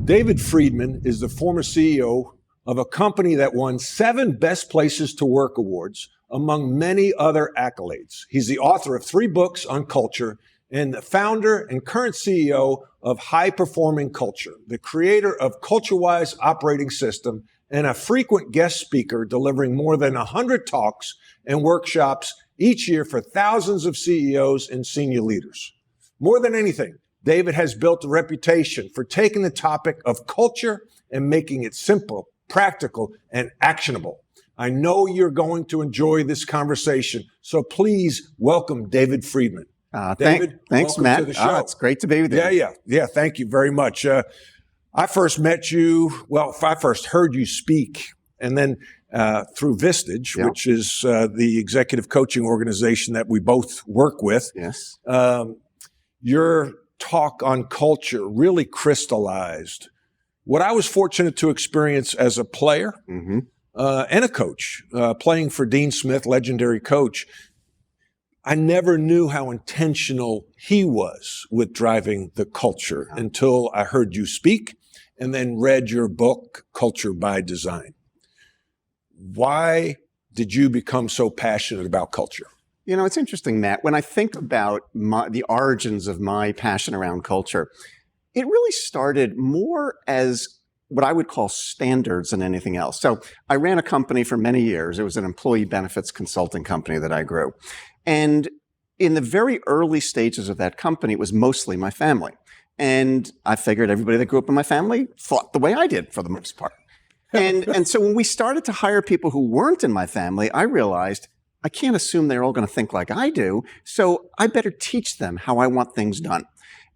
David Friedman is the former CEO of a company that won 7 Best Places to Work awards, among many other accolades. He's the author of 3 books on culture and the founder and current CEO of High Performing Culture, the creator of CultureWise operating system, and a frequent guest speaker delivering more than 100 talks and workshops each year for thousands of CEOs and senior leaders. More than anything, David has built a reputation for taking the topic of culture and making it simple, practical, and actionable. I know you're going to enjoy this conversation, so please welcome David Friedman. David, thanks, Matt. To the show. It's great to be with you. Yeah. Thank you very much. I first met you, I first heard you speak, and then through Vistage, which is the executive coaching organization that we both work with. Yes. Your talk on culture really crystallized what I was fortunate to experience as a player and a coach, playing for Dean Smith, legendary coach. I never knew how intentional he was with driving the culture until I heard you speak and then read your book, Culture by Design. Why did you become so passionate about culture? You know, it's interesting, Matt. When I think about the origins of my passion around culture, it really started more as what I would call standards than anything else. So I ran a company for many years. It was an employee benefits consulting company that I grew. And in the very early stages of that company, it was mostly my family. And I figured everybody that grew up in my family thought the way I did for the most part. And so when we started to hire people who weren't in my family, I realized I can't assume they're all going to think like I do. So I better teach them how I want things done.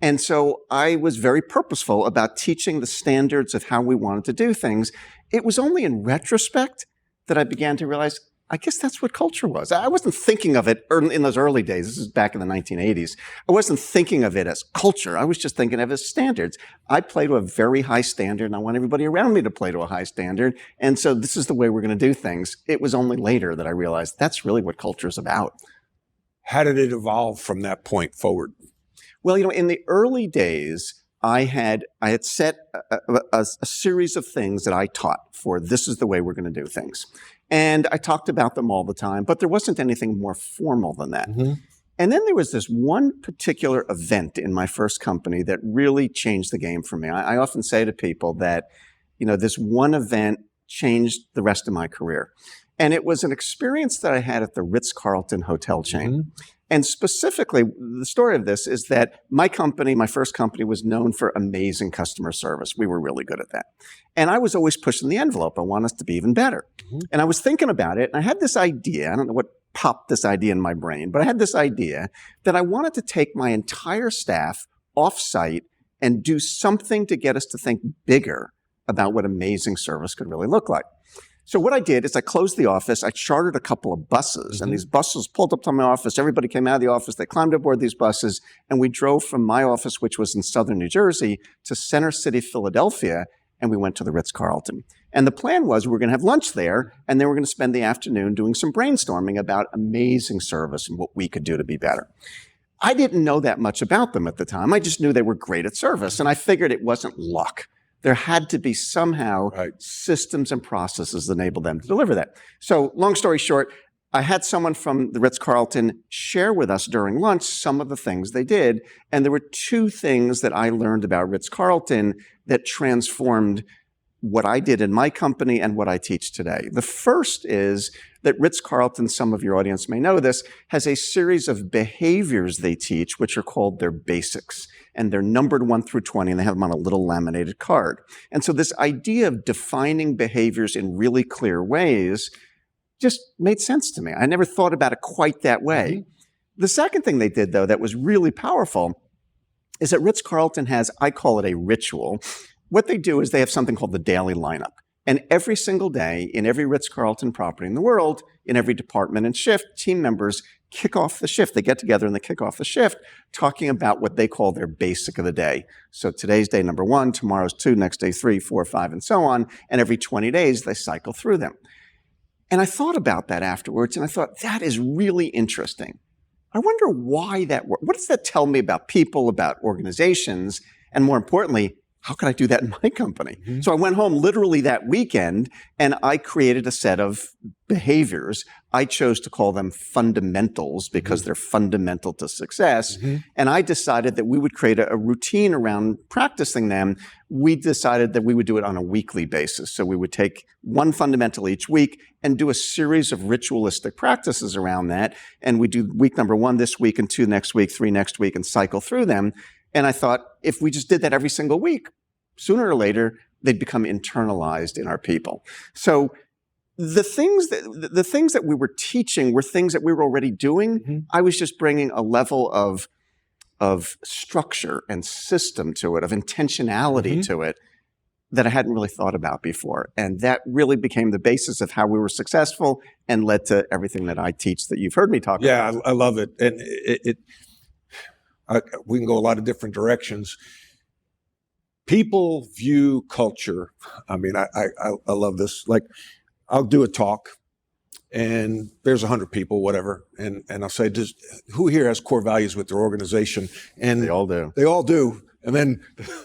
And so I was very purposeful about teaching the standards of how we wanted to do things. It was only in retrospect that I began to realize, I guess that's what culture was. I wasn't thinking of it in those early days. This is back in the 1980s. I wasn't thinking of it as culture. I was just thinking of it as standards. I play to a very high standard, and I want everybody around me to play to a high standard. And so this is the way we're going to do things. It was only later that I realized that's really what culture is about. How did it evolve from that point forward? Well, you know, in the early days, I had set a series of things that I taught for this is the way we're going to do things. And I talked about them all the time, but there wasn't anything more formal than that. And then there was this one particular event in my first company that really changed the game for me. I often say to people that, you know, this one event changed the rest of my career. And it was an experience that I had at the Ritz-Carlton hotel chain. And specifically, the story of this is that my company, my first company, was known for amazing customer service. We were really good at that. And I was always pushing the envelope. I want us to be even better. And I was thinking about it, and I had this idea. I don't know what popped this idea in my brain, but I had this idea that I wanted to take my entire staff off-site and do something to get us to think bigger about what amazing service could really look like. So what I did is I closed the office. I chartered a couple of buses, and these buses pulled up to my office. Everybody came out of the office. They climbed aboard these buses, and we drove from my office, which was in southern New Jersey, to Center City, Philadelphia, and we went to the Ritz-Carlton. And the plan was we were going to have lunch there, and then we're going to spend the afternoon doing some brainstorming about amazing service and what we could do to be better. I didn't know that much about them at the time. I just knew they were great at service, and I figured it wasn't luck. There had to be somehow systems and processes that enable them to deliver that. So long story short, I had someone from the Ritz-Carlton share with us during lunch some of the things they did. And there were 2 things that I learned about Ritz-Carlton that transformed what I did in my company and what I teach today. The first is that Ritz-Carlton, some of your audience may know this, has a series of behaviors they teach, which are called their basics. And they're numbered 1 through 20, and they have them on a little laminated card. And so this idea of defining behaviors in really clear ways just made sense to me. I never thought about it quite that way. The second thing they did, though, that was really powerful is that Ritz-Carlton has, I call it a ritual. What they do is they have something called the daily lineup. And every single day in every Ritz-Carlton property in the world, in every department and shift, team members kick off the shift. They get together and they kick off the shift talking about what they call their basic of the day. So today's day number 1, tomorrow's 2, next day 3, 4, 5, and so on. And every 20 days, they cycle through them. And I thought about that afterwards, and I thought, that is really interesting. I wonder why that works. What does that tell me about people, about organizations, and more importantly, how can I do that in my company? Mm-hmm. So I went home literally that weekend and I created a set of behaviors. I chose to call them fundamentals because they're fundamental to success. And I decided that we would create a routine around practicing them. We decided that we would do it on a weekly basis. So we would take one fundamental each week and do a series of ritualistic practices around that. And we do week number 1 this week and 2 next week, 3 next week, and cycle through them. And I thought, if we just did that every single week, sooner or later, they'd become internalized in our people. So the things that we were teaching were things that we were already doing. I was just bringing a level of structure and system to it, of intentionality to it, that I hadn't really thought about before. And that really became the basis of how we were successful and led to everything that I teach that you've heard me talk about. Yeah, I love it. And we can go a lot of different directions. People view culture. I mean, I love this. Like, I'll do a talk, and there's 100 people, whatever, and I'll say, who here has core values with their organization? And They all do. They all do. And then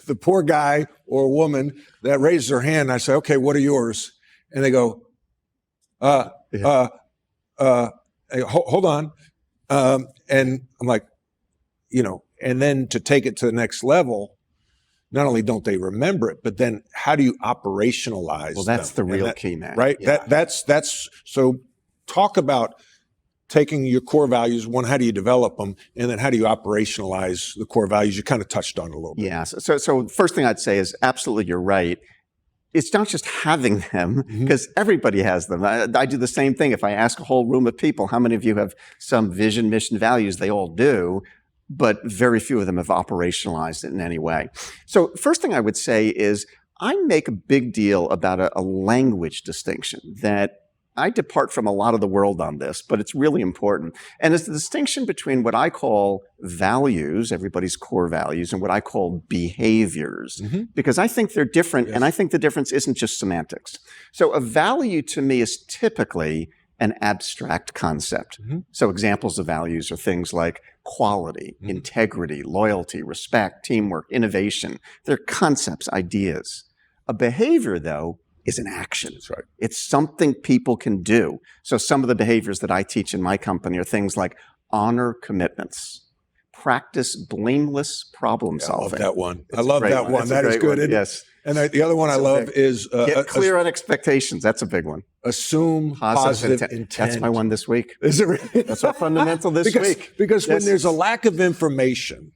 the poor guy or woman that raises their hand, I say, okay, what are yours? And they go, hold on. And I'm like, and then to take it to the next level, not only don't they remember it, but then how do you operationalize? Well, that's them? the real key, man. Right? Yeah. That's so talk about taking your core values. One, how do you develop them? And then how do you operationalize the core values? You kind of touched on it a little bit. Yeah. So first thing I'd say is absolutely you're right. It's not just having them, because everybody has them. I do the same thing. If I ask a whole room of people, how many of you have some vision, mission, values? They all do. But very few of them have operationalized it in any way. So first thing I would say is I make a big deal about a language distinction that I depart from a lot of the world on this, but it's really important. And it's the distinction between what I call values, everybody's core values, and what I call behaviors, because I think they're different, and I think the difference isn't just semantics. So a value to me is typically an abstract concept. So examples of values are things like quality, integrity, loyalty, respect, teamwork, innovation. They're concepts, ideas. A behavior, though, is an action. That's right. It's something people can do. So some of the behaviors that I teach in my company are things like honor commitments, practice blameless problem solving. I love that one. It's I love that one. That is good. Yes. And the other one I love is get clear on expectations. That's a big one. Assume positive intent. That's my one this week. Is it really? That's our fundamental this week. Because when there's a lack of information,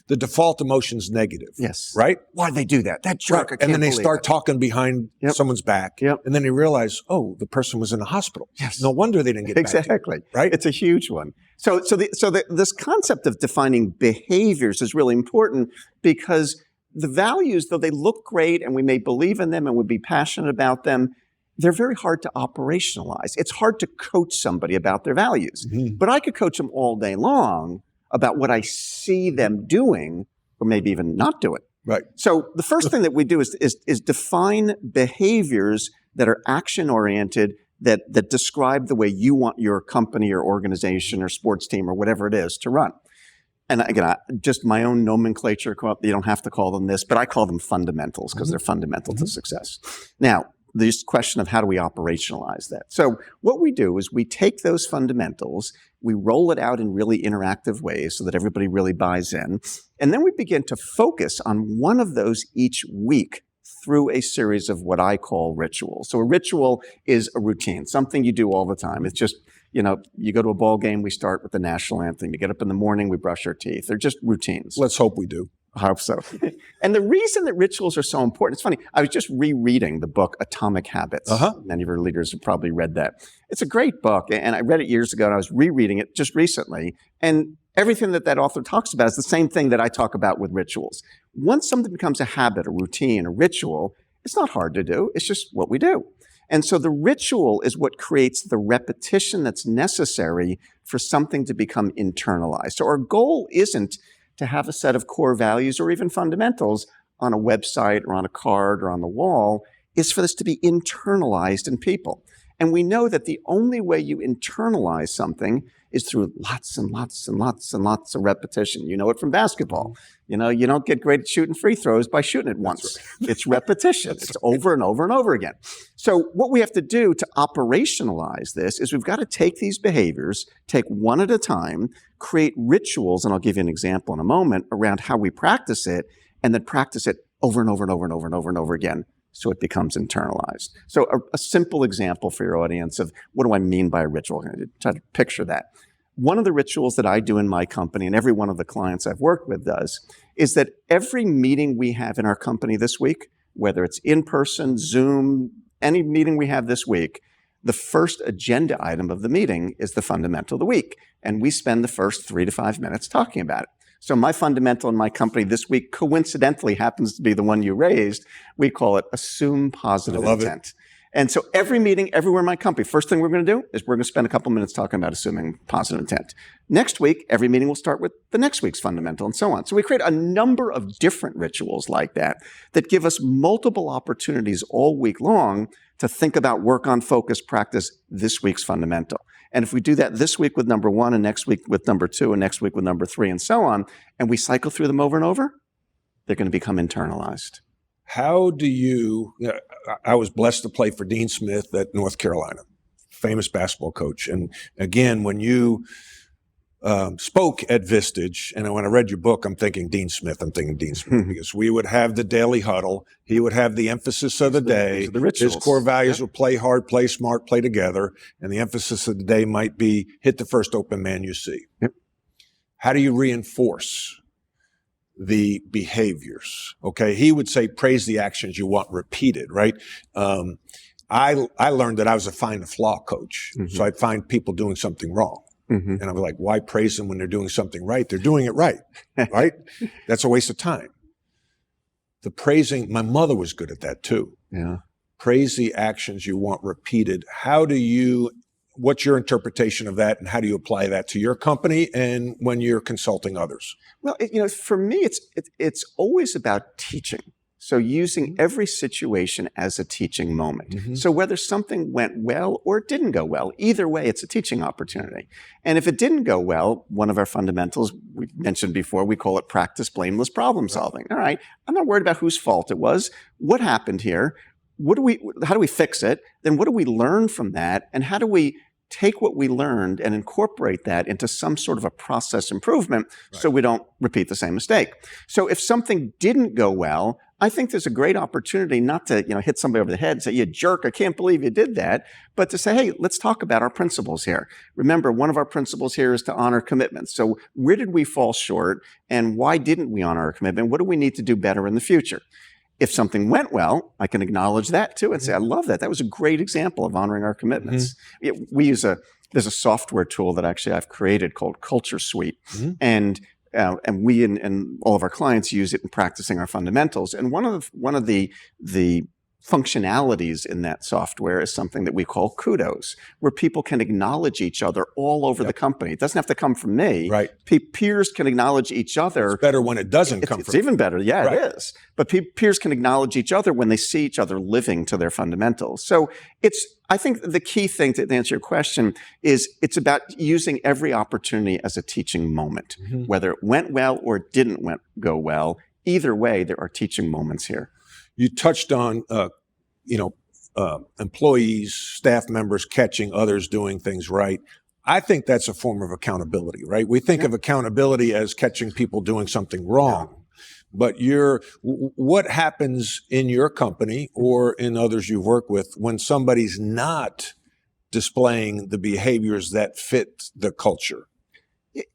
the default emotion's negative. Yes. Right? Why'd they do that? That jerk. Right. And then they start talking behind someone's back. Yep. And then they realize, oh, the person was in the hospital. Yes. No wonder they didn't get back to exactly. you, right? It's a huge one. So this concept of defining behaviors is really important because the values, though they look great and we may believe in them and would be passionate about them, they're very hard to operationalize. It's hard to coach somebody about their values. But I could coach them all day long about what I see them doing, or maybe even not doing. Right. So the first thing that we do is define behaviors that are action-oriented, that describe the way you want your company or organization or sports team or whatever it is to run. And again, just my own nomenclature, you don't have to call them this, but I call them fundamentals because they're fundamental to success. Now, this question of how do we operationalize that? So what we do is we take those fundamentals, we roll it out in really interactive ways so that everybody really buys in, and then we begin to focus on one of those each week through a series of what I call rituals. So a ritual is a routine, something you do all the time. It's just, you go to a ball game, we start with the national anthem. You get up in the morning, we brush our teeth. They're just routines. Let's hope we do. I hope so. And the reason that rituals are so important, it's funny, I was just rereading the book Atomic Habits. Many of our leaders have probably read that. It's a great book, and I read it years ago, and I was rereading it just recently. And everything that author talks about is the same thing that I talk about with rituals. Once something becomes a habit, a routine, a ritual, it's not hard to do. It's just what we do. And so the ritual is what creates the repetition that's necessary for something to become internalized. So our goal isn't to have a set of core values or even fundamentals on a website or on a card or on the wall, is for this to be internalized in people. And we know that the only way you internalize something is through lots and lots and lots and lots of repetition. You know it from basketball. You know, you don't get great at shooting free throws by shooting it once. Right. It's repetition. It's over and over and over again. So what we have to do to operationalize this is we've got to take these behaviors, take one at a time, create rituals, and I'll give you an example in a moment, around how we practice it, and then practice it over and over and over and over and over and over again so it becomes internalized. So a simple example for your audience of what do I mean by a ritual? Try to picture that. One of the rituals that I do in my company, and every one of the clients I've worked with does, is that every meeting we have in our company this week, whether it's in person, Zoom, any meeting we have this week, the first agenda item of the meeting is the fundamental of the week. And we spend the first 3 to 5 minutes talking about it. So my fundamental in my company this week coincidentally happens to be the one you raised. We call it assume positive intent. And so every meeting, everywhere in my company, first thing we're going to do is we're going to spend a couple minutes talking about assuming positive intent. Next week, every meeting will start with the next week's fundamental and so on. So we create a number of different rituals like that that give us multiple opportunities all week long to think about, work on, focus, practice this week's fundamental. And if we do that this week with number 1 and next week with number 2 and next week with number 3 and so on, and we cycle through them over and over, they're going to become internalized. How do you, I was blessed to play for Dean Smith at North Carolina, famous basketball coach. And again, when you spoke at Vistage, and when I read your book, I'm thinking Dean Smith, because we would have the daily huddle. He would have the emphasis of the day. His core values would play hard, play smart, play together. And the emphasis of the day might be hit the first open man you see. Yep. How do you reinforce the behaviors? Okay. He would say, praise the actions you want repeated, right? I learned that I was a find a flaw coach. Mm-hmm. So I'd find people doing something wrong. Mm-hmm. And I was like, why praise them when they're doing something right? They're doing it right, right? That's a waste of time. The praising, my mother was good at that too. Yeah. Praise the actions you want repeated. What's your interpretation of that, and how do you apply that to your company and when you're consulting others? Well, for me, it's always about teaching. So using every situation as a teaching moment. Mm-hmm. So whether something went well or it didn't go well, either way, it's a teaching opportunity. And if it didn't go well, one of our fundamentals, we mentioned before, we call it practice blameless problem solving. All right, I'm not worried about whose fault it was. What happened here? How do we fix it? Then what do we learn from that? And how do we take what we learned and incorporate that into some sort of a process improvement so we don't repeat the same mistake? So if something didn't go well, I think there's a great opportunity not to, hit somebody over the head and say, you jerk, I can't believe you did that, but to say, hey, let's talk about our principles here. Remember, one of our principles here is to honor commitments. So where did we fall short and why didn't we honor our commitment? What do we need to do better in the future? If something went well, I can acknowledge that too and say, I love that. That was a great example of honoring our commitments. Mm-hmm. There's a software tool that actually I've created called Culture Suite. Mm-hmm. And we and all of our clients use it in practicing our fundamentals. And one of the functionalities in that software is something that we call kudos, where people can acknowledge each other all over the company. It doesn't have to come from me. Right. Peers can acknowledge each other. It's better when it doesn't come from It's even better. Yeah, right. It is. But peers can acknowledge each other when they see each other living to their fundamentals. So I think the key thing to answer your question is it's about using every opportunity as a teaching moment, whether it went well or it didn't go well. Either way, there are teaching moments here. You touched on, employees, staff members catching others doing things right. I think that's a form of accountability, right? We think of accountability as catching people doing something wrong. But what happens in your company or in others you've worked with when somebody's not displaying the behaviors that fit the culture?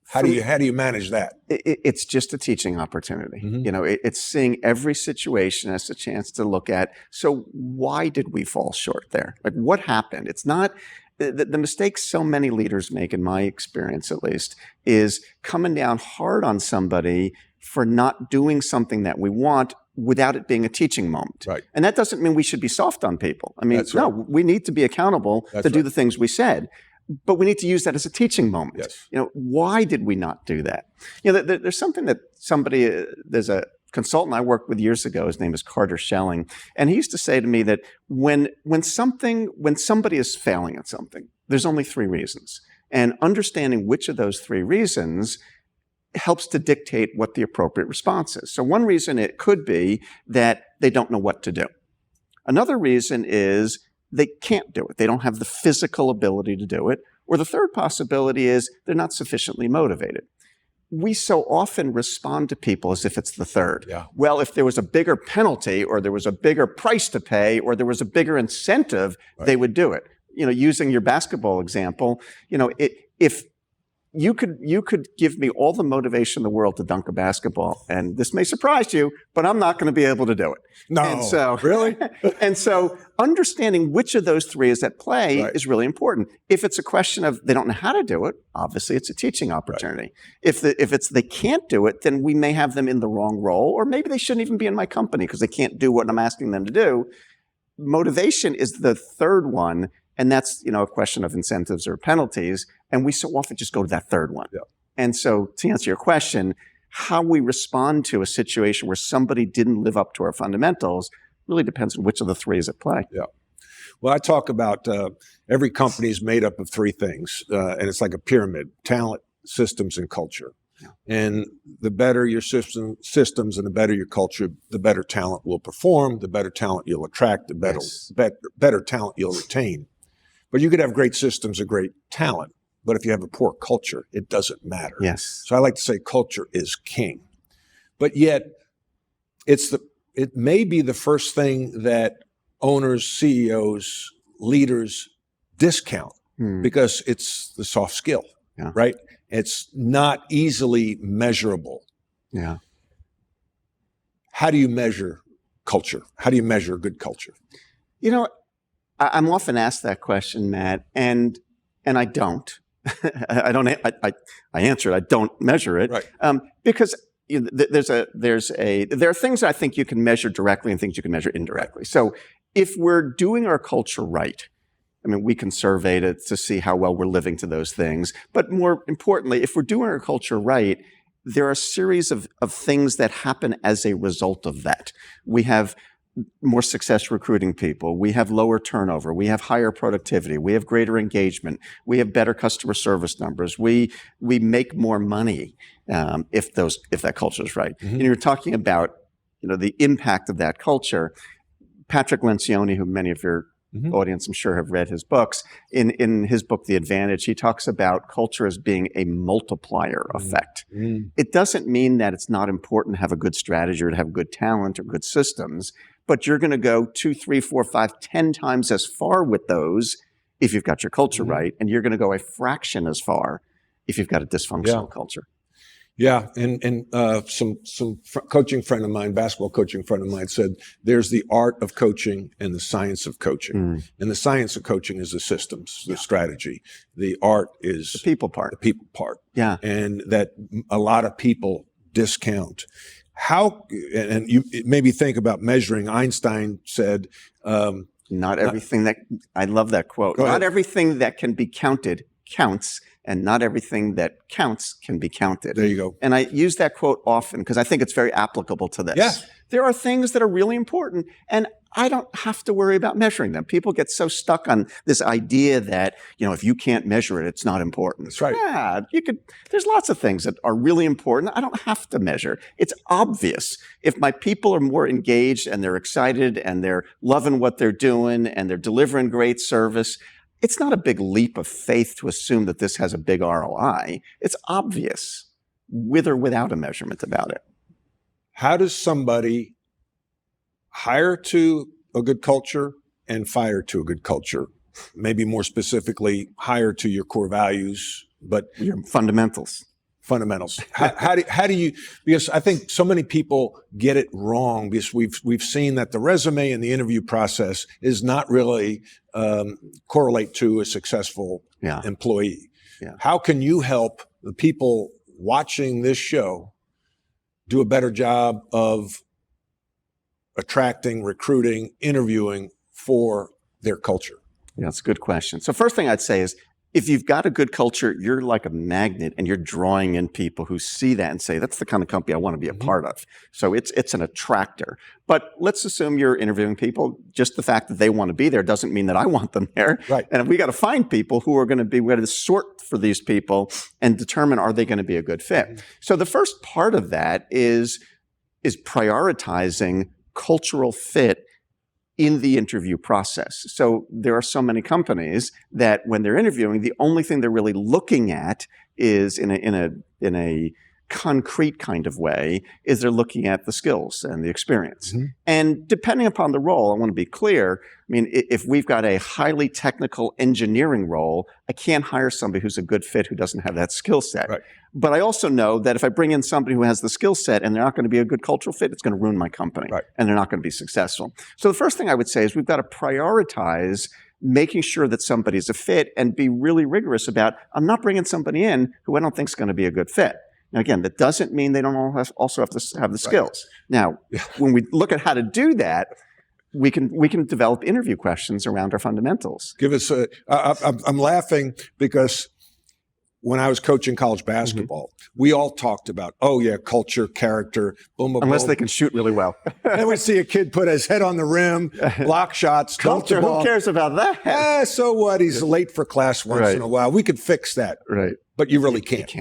How do you manage that? It's just a teaching opportunity. Mm-hmm. It's seeing every situation as a chance to look at, so why did we fall short there? Like, what happened? It's not the mistake so many leaders make, in my experience at least, is coming down hard on somebody for not doing something that we want without it being a teaching moment. Right. And that doesn't mean we should be soft on people. I mean, That's right. No, we need to be accountable to do the things we said. But we need to use that as a teaching moment. Yes. Why did we not do that? There's something that there's a consultant I worked with years ago. His name is Carter Schelling. And he used to say to me that when somebody is failing at something, there's only 3 reasons. And understanding which of those 3 reasons helps to dictate what the appropriate response is. So one reason it could be that they don't know what to do. Another reason is they can't do it. They don't have the physical ability to do it. Or the third possibility is they're not sufficiently motivated. We so often respond to people as if it's the third. Yeah. Well, if there was a bigger penalty or there was a bigger price to pay or there was a bigger incentive, they would do it. Using your basketball example, if you could give me all the motivation in the world to dunk a basketball, and this may surprise you, but I'm not going to be able to do it. No, and so, really? And so understanding which of those 3 is at play is really important. If it's a question of they don't know how to do it, obviously it's a teaching opportunity. If it's they can't do it, then we may have them in the wrong role, or maybe they shouldn't even be in my company because they can't do what I'm asking them to do. Motivation is the third one. And that's, a question of incentives or penalties. And we so often just go to that third one. Yeah. And so to answer your question, how we respond to a situation where somebody didn't live up to our fundamentals really depends on which of the 3 is at play. Yeah. Well, I talk about every company is made up of 3 things, and it's like a pyramid: talent, systems, and culture. Yeah. And the better your systems and the better your culture, the better talent will perform, the better talent you'll attract, the better talent you'll retain. But you could have great systems and great talent, but if you have a poor culture, it doesn't matter. Yes. So I like to say culture is king. But yet, it may be the first thing that owners, CEOs, leaders discount because it's the soft skill, right? It's not easily measurable. Yeah. How do you measure culture? How do you measure a good culture? I'm often asked that question, Matt, and I don't. I answer it. I don't measure it, right. Because there are things I think you can measure directly and things you can measure indirectly. So if we're doing our culture right, we can survey to see how well we're living to those things. But more importantly, if we're doing our culture right, there are a series of things that happen as a result of that. We have more success recruiting people. We have lower turnover. We have higher productivity. We have greater engagement. We have better customer service numbers. We make more money if that culture is right. Mm-hmm. And you're talking about the impact of that culture. Patrick Lencioni, who many of your audience, I'm sure, have read his books. In his book, The Advantage, he talks about culture as being a multiplier effect. It doesn't mean that it's not important to have a good strategy or to have good talent or good systems, but you're going to go 2, 3, 4, 5, 10 times as far with those if you've got your culture right, and you're going to go a fraction as far if you've got a dysfunctional culture. Yeah, and some coaching friend of mine, basketball coaching friend of mine, said there's the art of coaching and the science of coaching. And the science of coaching is the systems, the strategy. The art is the people part. Yeah, and that a lot of people discount. How, and you maybe think about measuring. Einstein said, not everything that, I love that quote, not everything that can be counted counts, and not everything that counts can be counted. There you go. And I use that quote often because I think it's very applicable to this. Yeah. There are things that are really important, and I don't have to worry about measuring them. People get so stuck on this idea that, if you can't measure it, it's not important. That's right. Yeah, there's lots of things that are really important. I don't have to measure. It's obvious. If my people are more engaged and they're excited and they're loving what they're doing and they're delivering great service, it's not a big leap of faith to assume that this has a big ROI. It's obvious, with or without a measurement about it. How does somebody hire to a good culture and fire to a good culture? Maybe more specifically, hire to your core values, but your fundamentals. How do you, because I think so many people get it wrong because we've seen that the resume and the interview process is not really correlate to a successful employee. Yeah. How can you help the people watching this show do a better job of attracting, recruiting, interviewing for their culture? Yeah, that's a good question. So first thing I'd say is if you've got a good culture, you're like a magnet and you're drawing in people who see that and say, that's the kind of company I want to be a part of. So it's an attractor. But let's assume you're interviewing people. Just the fact that they want to be there doesn't mean that I want them there. Right. And we got to find people who are going to be, we got to sort for these people and determine, are they going to be a good fit? So the first part of that is prioritizing cultural fit in the interview process. So there are so many companies that when they're interviewing, the only thing they're really looking at is in a concrete kind of way, is they're looking at the skills and the experience. And depending upon the role, I want to be clear, I mean, if we've got a highly technical engineering role, I can't hire somebody who's a good fit who doesn't have that skill set. Right. But I also know that if I bring in somebody who has the skill set and they're not going to be a good cultural fit, it's going to ruin my company. Right. And they're not going to be successful. So the first thing I would say is we've got to prioritize making sure that somebody's a fit and be really rigorous about, I'm not bringing somebody in who I don't think is going to be a good fit. Now, again, that doesn't mean they don't also have to have the skills. Now, when we look at how to do that, we can develop interview questions around our fundamentals. Give us I'm laughing because when I was coaching college basketball, we all talked about, culture, character, boom, boom, Unless boom. they can shoot really well. And we see a kid put his head on the rim, block shots, dunk the Culture, ball. who cares about that? So what? He's late for class once in a while. We could fix that. Right. But you really can't.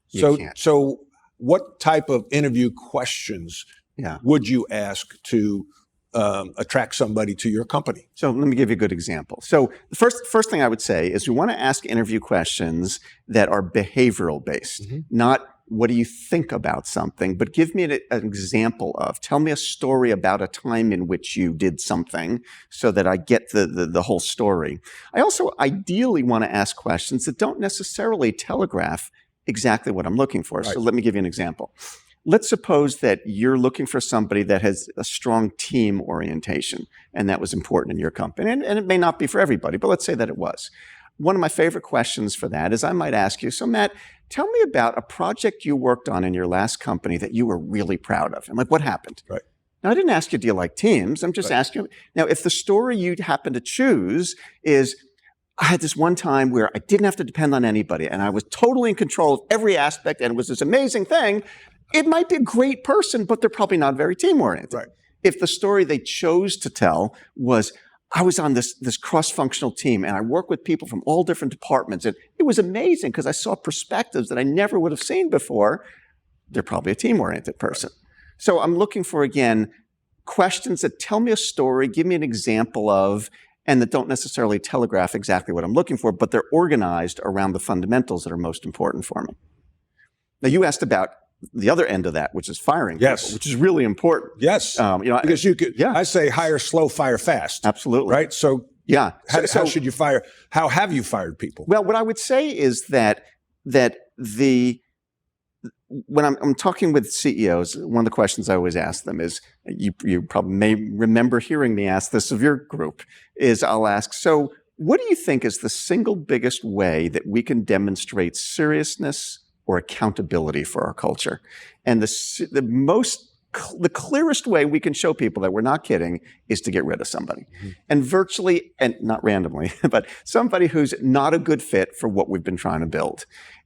You can't. So what type of interview questions would you ask to attract somebody to your company? So let me give you a good example. So the first thing I would say is we want to ask interview questions that are behavioral based, not what do you think about something, but give me an example of, tell me a story about a time in which you did something so that I get the whole story. I also ideally want to ask questions that don't necessarily telegraph exactly what I'm looking for. Right. So let me give you an example. Let's suppose that you're looking for somebody that has a strong team orientation, and that was important in your company. And it may not be for everybody, but let's say that it was. One of my favorite questions for that is I might ask you, so Matt, tell me about a project you worked on in your last company that you were really proud of. And like, what happened? Right. Now, I didn't ask you, do you like teams? I'm just asking. Now, if the story you'd happen to choose is, I had this one time where I didn't have to depend on anybody and I was totally in control of every aspect and it was this amazing thing, it might be a great person, but they're probably not very team-oriented. Right. If the story they chose to tell was, I was on this cross-functional team and I worked with people from all different departments and it was amazing because I saw perspectives that I never would have seen before, they're probably a team-oriented person. So I'm looking for, again, questions that tell me a story, give me an example of, and that don't necessarily telegraph exactly what I'm looking for, but they're organized around the fundamentals that are most important for me. Now, you asked about the other end of that, which is firing people, which is really important. Yes. Because you could, I say hire slow, fire fast. Absolutely. Right? So how should you fire? How have you fired people? Well, what I would say is that when I'm talking with CEOs, one of the questions I always ask them is, you probably may remember hearing me ask this of your group, is I'll ask, so what do you think is the single biggest way that we can demonstrate seriousness or accountability for our culture? And the clearest way we can show people that we're not kidding is to get rid of somebody. And virtually, and not randomly, but somebody who's not a good fit for what we've been trying to build.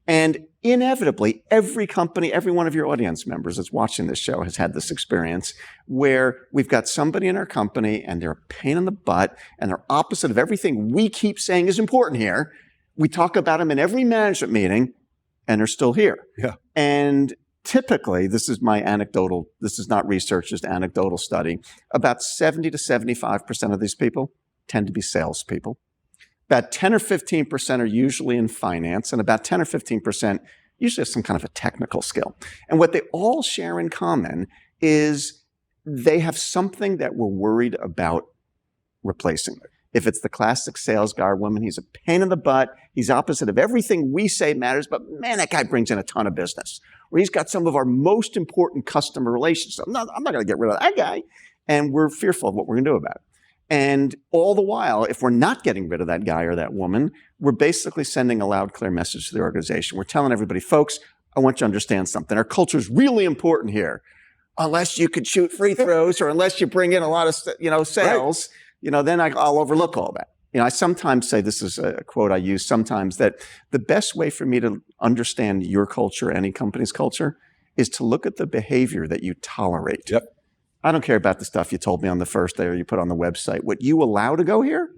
And inevitably, every company, every one of your audience members that's watching this show has had this experience where we've got somebody in our company and they're a pain in the butt and they're opposite of everything we keep saying is important here. We talk about them in every management meeting and they're still here. Yeah. And typically, this is my anecdotal, this is not research, just anecdotal study, about 70 to 75% of these people tend to be salespeople. About 10 or 15% are usually in finance, and about 10 or 15% usually have some kind of a technical skill. And what they all share in common is they have something that we're worried about replacing. If it's the classic sales guy or woman, he's a pain in the butt, he's opposite of everything we say matters, but man, that guy brings in a ton of business. Or he's got some of our most important customer relationships. I'm not going to get rid of that guy. And we're fearful of what we're going to do about it. And all the while, if we're not getting rid of that guy or that woman, we're basically sending a loud, clear message to the organization. We're telling everybody, folks, I want you to understand something. Our culture is really important here. Unless you could shoot free throws or unless you bring in a lot of, sales, then I'll overlook all that. I sometimes say, this is a quote I use sometimes, that the best way for me to understand your culture, any company's culture, is to look at the behavior that you tolerate. Yep. I don't care about the stuff you told me on the first day or you put on the website. What you allow to go here,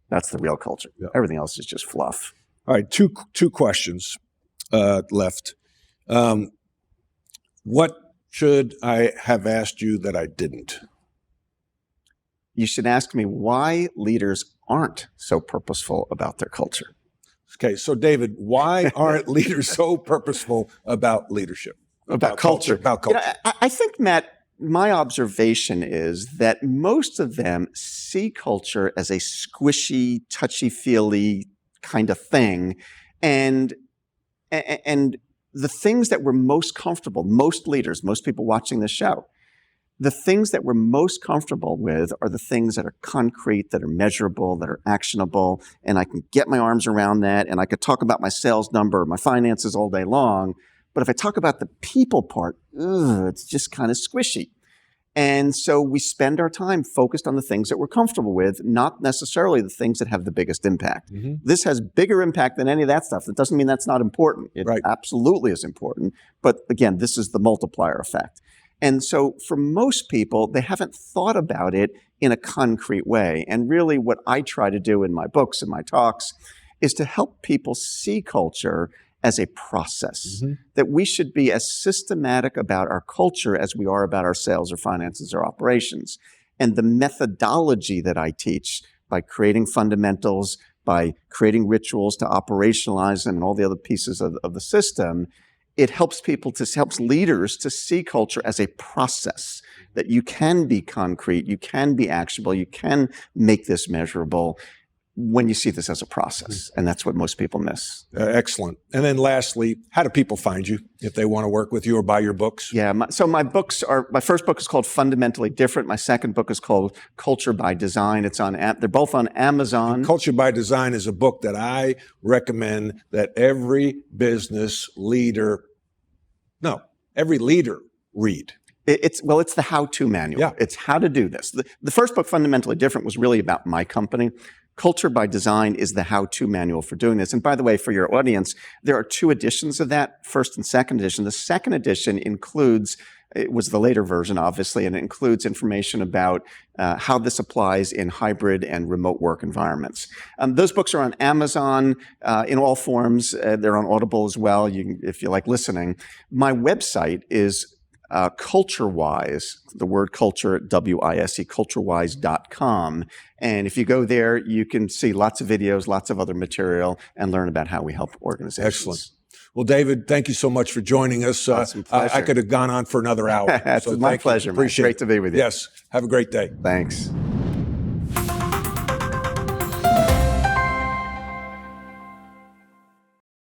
that's the real culture. Yep. Everything else is just fluff. All right, two questions left. What should I have asked you that I didn't? You should ask me why leaders aren't so purposeful about their culture. Okay, so David, why aren't leaders so purposeful about leadership? About culture. About culture. I think, Matt, my observation is that most of them see culture as a squishy, touchy-feely kind of thing. And the things that we're most comfortable, most leaders, most people watching this show, the things that we're most comfortable with are the things that are concrete, that are measurable, that are actionable, and I can get my arms around that, and I could talk about my sales number, my finances all day long. But if I talk about the people part, it's just kind of squishy. And so we spend our time focused on the things that we're comfortable with, not necessarily the things that have the biggest impact. This has bigger impact than any of that stuff. That doesn't mean that's not important. It absolutely is important. But again, this is the multiplier effect. And so for most people, they haven't thought about it in a concrete way. And really what I try to do in my books and my talks is to help people see culture as a process, that we should be as systematic about our culture as we are about our sales or finances or operations. And the methodology that I teach by creating fundamentals, by creating rituals to operationalize them and all the other pieces of the system, it helps helps leaders to see culture as a process, that you can be concrete, you can be actionable, you can make this measurable when you see this as a process. And that's what most people miss. Excellent. And then lastly, how do people find you if they want to work with you or buy your books? Yeah, my first book is called Fundamentally Different. My second book is called Culture by Design. They're both on Amazon. And Culture by Design is a book that I recommend that every leader read. It's the how-to manual. Yeah. It's how to do this. The first book, Fundamentally Different, was really about my company. Culture by Design is the how-to manual for doing this. And by the way, for your audience, there are two editions of that, first and second edition. The second edition it was the later version, obviously, and it includes information about how this applies in hybrid and remote work environments. Those books are on Amazon in all forms. They're on Audible as well, if you like listening. My website is CultureWise, the word culture, W-I-S-E, culturewise.com. And if you go there, you can see lots of videos, lots of other material, and learn about how we help organizations. Excellent. Well, David, thank you so much for joining us. I could have gone on for another hour. It's my pleasure. Appreciate it. Great to be with you. Yes. Have a great day. Thanks.